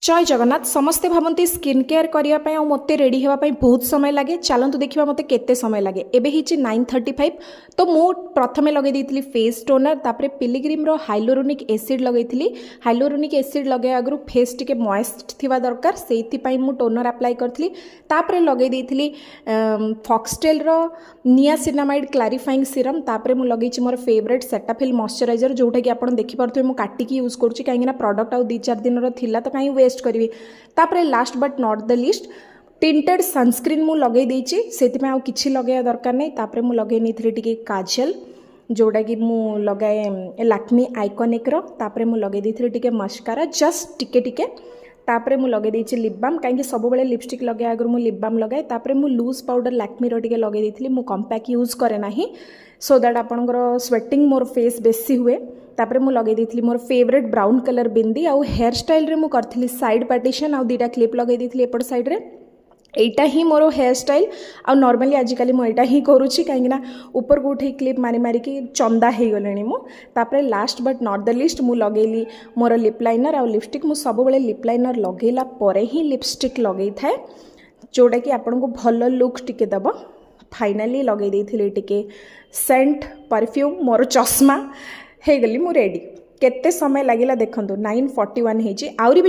जय जगन्नाथ समस्ते भावती skin care करने मत रेडी होगापी बहुत समय लगे चलतु देखा मत के समय लगे एबे 9:35 तो मु प्रथम लगे फेस टोनर तापर पिलिग्रिम हाइलोरोनिक एसिड लगे हाइलोरोनिक एसिड लगे आगु फेस टिके मॉइस्ट थिबा दरकार से मु टोनर अप्लाई करी तापर लगे फॉक्सटेल नियासिनामाइड क्लारिफाइंग सीरम तापर मु लगे मोर फेवरेट सेटाफिल मॉइस्चराइजर जोटा कि आप देखिपे मुझे काटिकी यूज करुँच कहीं प्रॉडक्ट आउ 2-4 दिन था तो कहीं वेस्ट करी तापर last but not the list tinted sunscreen मु लगे देछि सेति आउ किछि लगे दरकार नहीं तापर मु लगे नहीं टिके काजल जोड़ा कि मु लगाए लैक्मी आइकॉनिक रो तापर मु लगे देछि टिके मस्कारा जस्ट टिके टिके तापर मु लगे देछि लिप बाम कहीं सब बेले लिपस्टिक लगे आगर मु लिप बाम लगाए तापर मु लूज पाउडर लैक्मी रो टिके लगे देछि मु कॉम्पैक्ट यूज करे नाही सो दैट आपनकर स्वेटिंग मोर फेस बेसी हुए तापर मु लगे देछि मोर फेवरेट ब्राउन कलर बिंदी आउ हेयर स्टाइल रे मु करथिली साइड पार्टीशन आउ दीटा क्लिप लगे देछि एपट साइड रे एटा ही मोर हेयर स्टाइल आ नॉर्मली आजिकल मुझे ही करुँची कहीं ऊपर को उठे क्लिप मारी मारिकी चंदा हो गले मुझे last but not the list मु लगेली मोर लिप लाइनर आ लिपस्टिक मु सब बेले लिप लाइनर लगेला परे ही लिपस्टिक लगे थाए जोटा कि आपन को भल लुक टिके दब फाइनाली लगे देथिले टिके सेंट परफ्यूम मोर चश्मा हो गली मु रेडी केते समय लगिला देखंतु 9:41 हेजी आउरी भी